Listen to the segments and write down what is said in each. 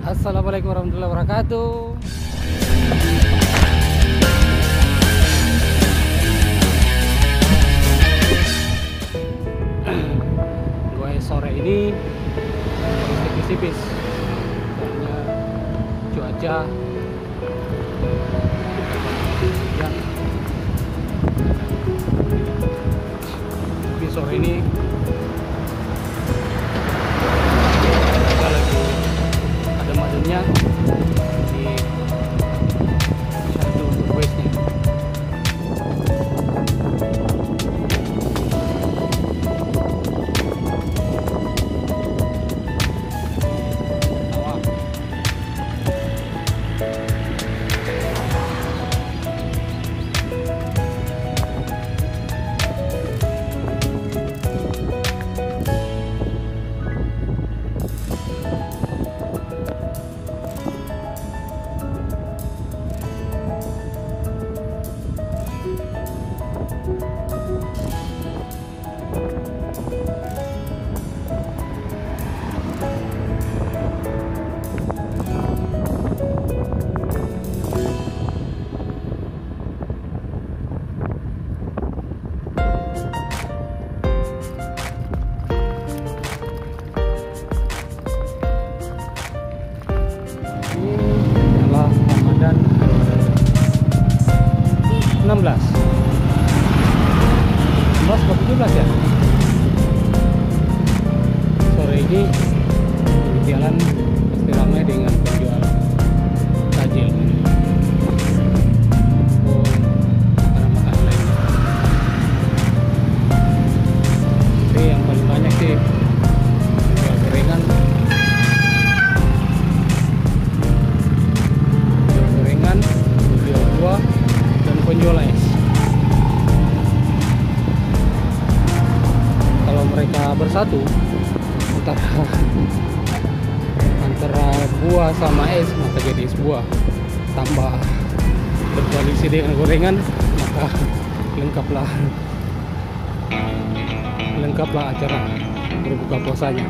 Assalamualaikum warahmatullahi wabarakatuh. Gue sore ini tipis-tipis karena cuaca ya. Tapi sore ini adem-ademnya di satu westnya. Ramadan 16 atau 17 ya. Sore ini di jalan pasti ramai dengan penjual takjil maupun barang makanan lainnya. Tapi yang paling banyak sih penjual gorengan, penjual buah, dan penjual es. Kalau mereka bersatu antara buah sama es, maka jadi es buah. Tambah berkoalisi dengan gorengan, maka lengkaplah acara berbuka puasanya.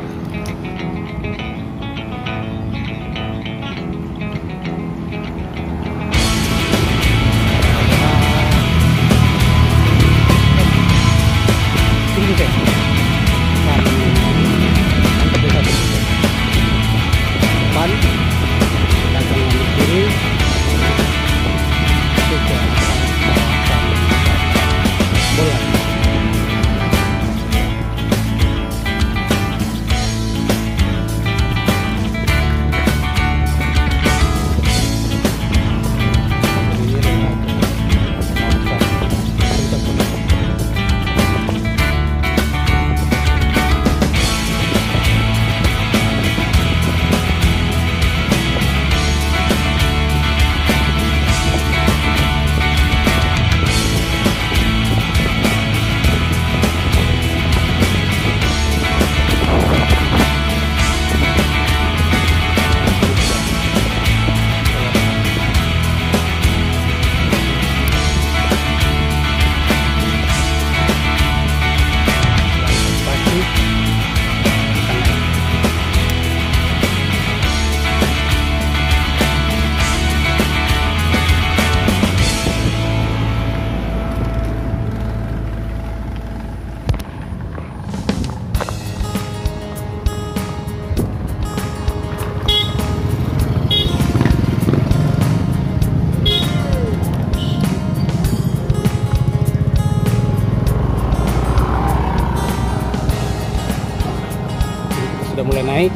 Sudah mulai naik,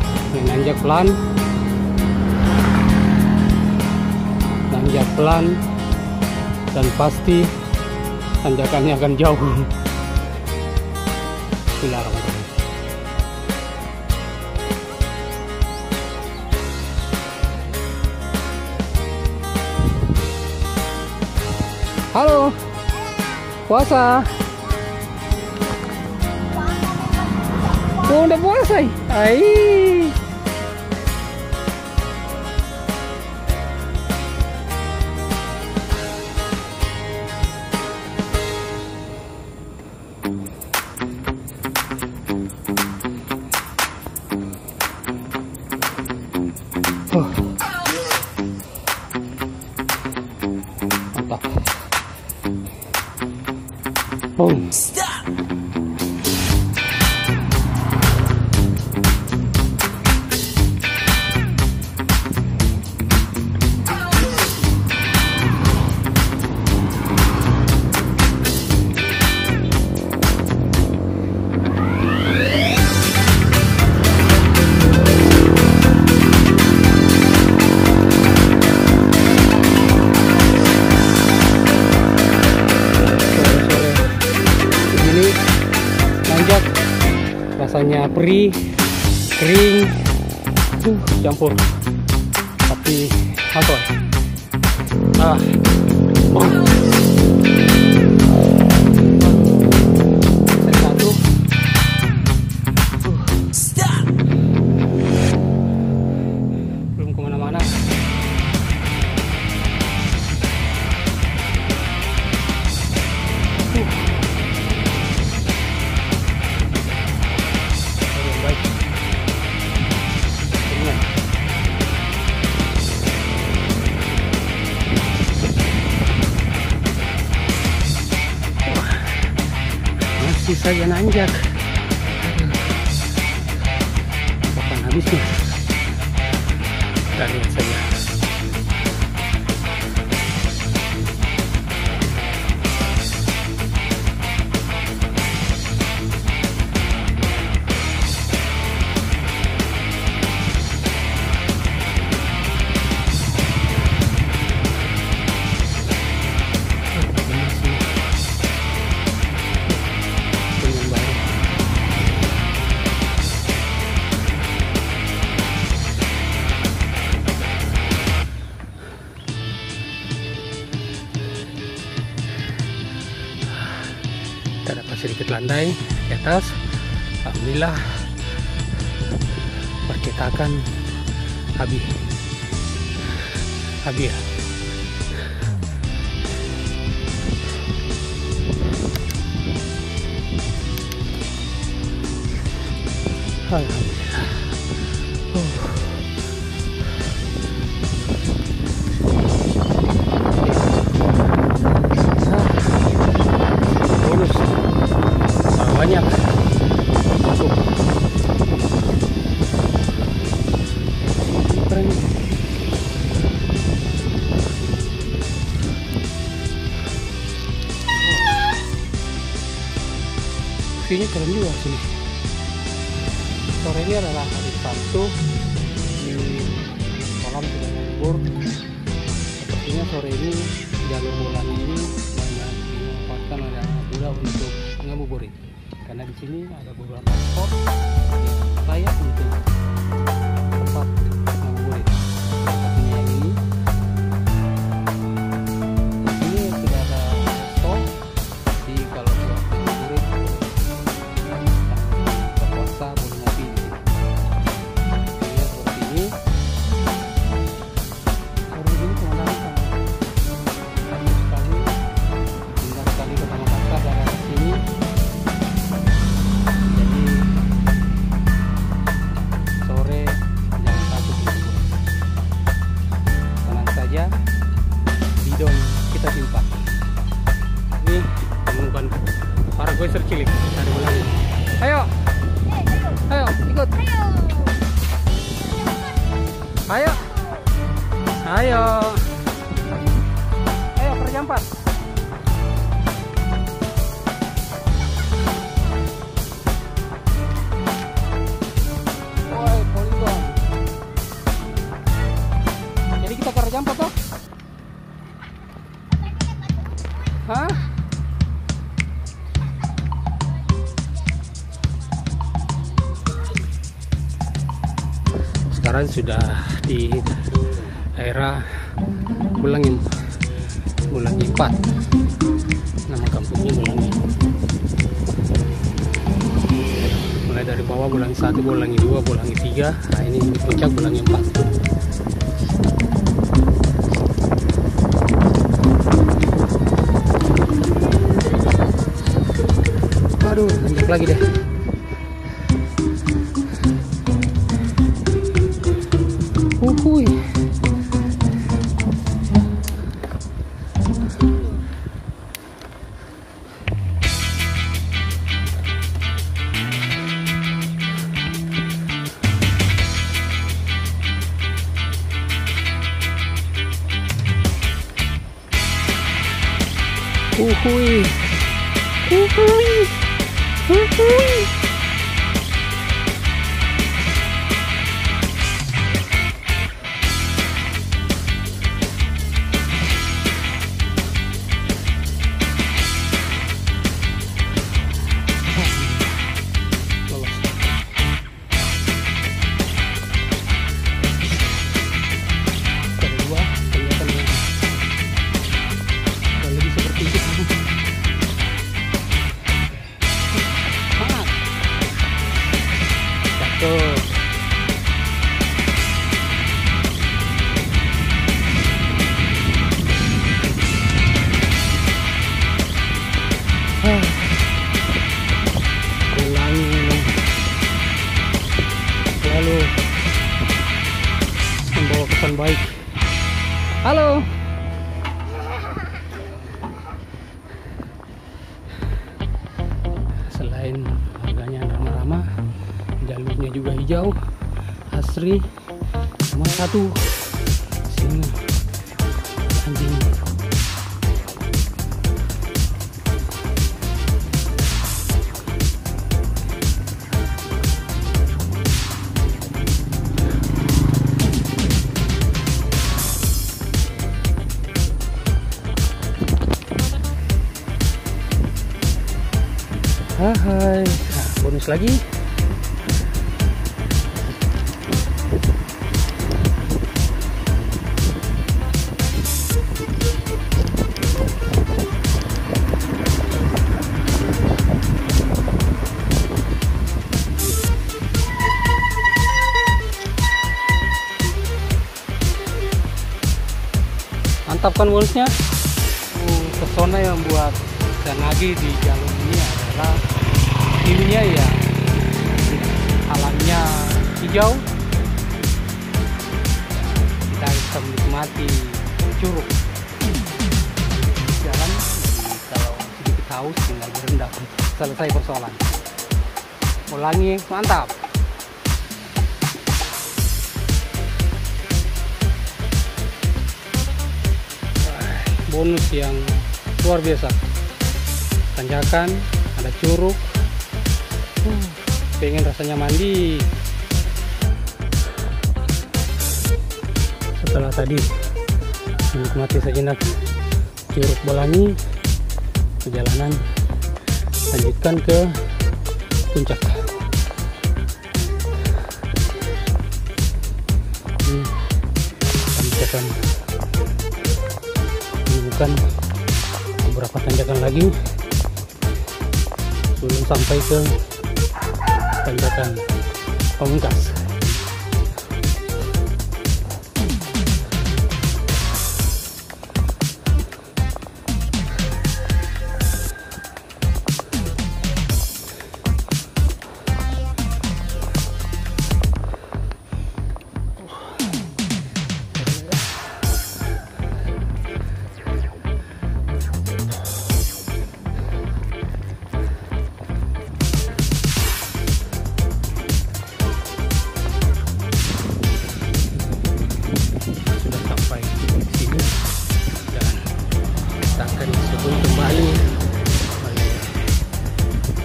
nanjak pelan, dan pasti tanjakannya akan jauh. Bismillahirrahmanirrahim. Halo, puasa. Oh, udah puasa. Ai. Mantap. Oh. Rasanya perih, kering, campur, tapi apa? Satu. Belum kemana-mana. Masih saja nanjak. Kapan habisnya? Kita lihat saja. Kita dapat sedikit landai di atas. Alhamdulillah, percetakan habis ya. Alhamdulillah. Banyak masuk. Keren. View-nya keren juga sini. Sore ini adalah hari Sabtu, di kolam sudah libur. Sepertinya sore ini jalur bulan ini banyak dimanfaatkan oleh anak muda untuk ngabuburit. Karena di sini ada beberapa spot yang layak untuk tempat ngabuburit. Salah satunya yang ini. Di sini sudah ada resto. Jadi kalau buat ngabuburit, buka puasa boleh ngopi di sini. Ini seperti ini. Sore ini pemandangan sangat sekali, indah sekali Kota Makassar dari sini. Bidon kita simpan. Ini temukan para goiser cilik dari Bulangi. Ayo, ayo ikut. Ayo, ayo, ayo perjampat. Woi poligon. Jadi kita perjampat toh? Hah? Sekarang sudah di daerah Bulangi 4. Nama kampungnya Bulangi. Mulai dari bawah Bulangi 1, Bulangi 2, Bulangi 3. Nah ini di puncak Bulangi 4. Aduh, lanjut lagi deh. Uhuy. Uhuy. Uhuy. Uhuy. Lalu membawa kesan baik. Halo. Selain harganya ramah-ramah, jalurnya juga hijau, asri, cuma satu sini anjing. Hai, nah, bonus lagi. Mantap kan bonusnya? Pesona yang buat saya nagih di jalur ini adalah view-nya ya, alamnya hijau, kita bisa menikmati curug jalan. Kalau sedikit haus tinggal berendam, selesai persoalan. Ulangi, mantap. Bonus yang luar biasa, tanjakan, ada curug. Pengen rasanya mandi setelah tadi menikmati sejenak Curug Bolangi. Perjalanan lanjutkan ke puncak. Ini tanjakan, ini bukan beberapa tanjakan lagi sebelum sampai ke tanjakan pamungkas.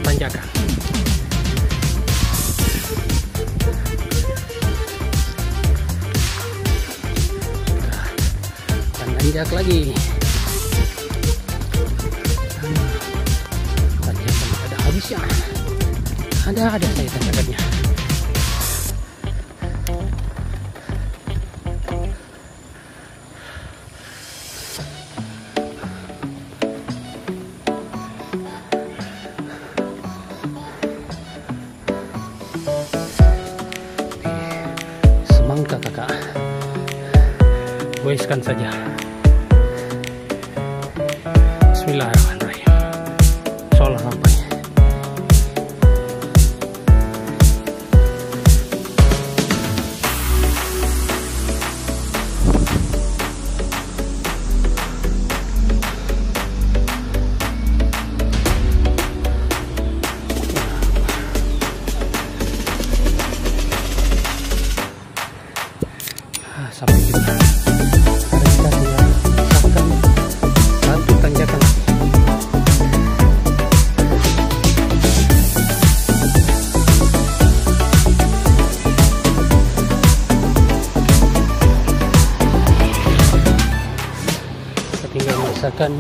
Tanjakan. Dan nanjak lagi. Tanjakan ada habisnya. Ada saya tanjakannya. Kakak, goeskan saja. Bismillahirrahmanirrahim. Sholat sampai. Sampai kita tinggal satu tanjakan. menyisakan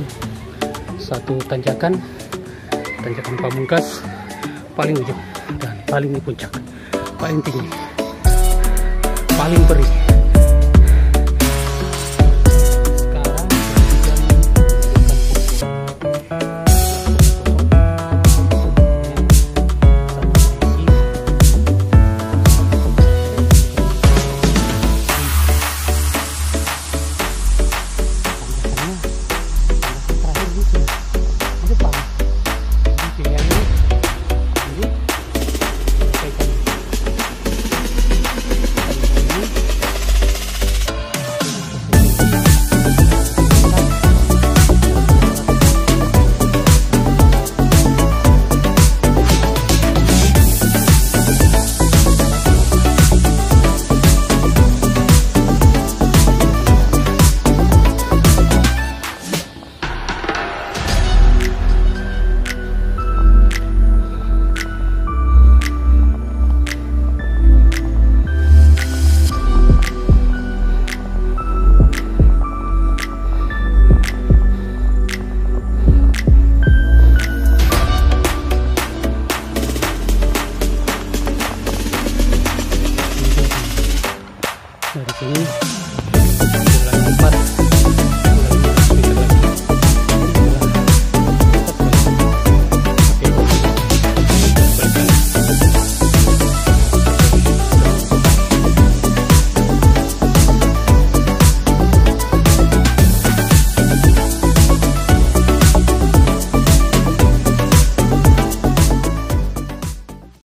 satu tanjakan pamungkas paling ujung dan paling di puncak, paling tinggi, paling perih. Sekarang dari sini jalan 4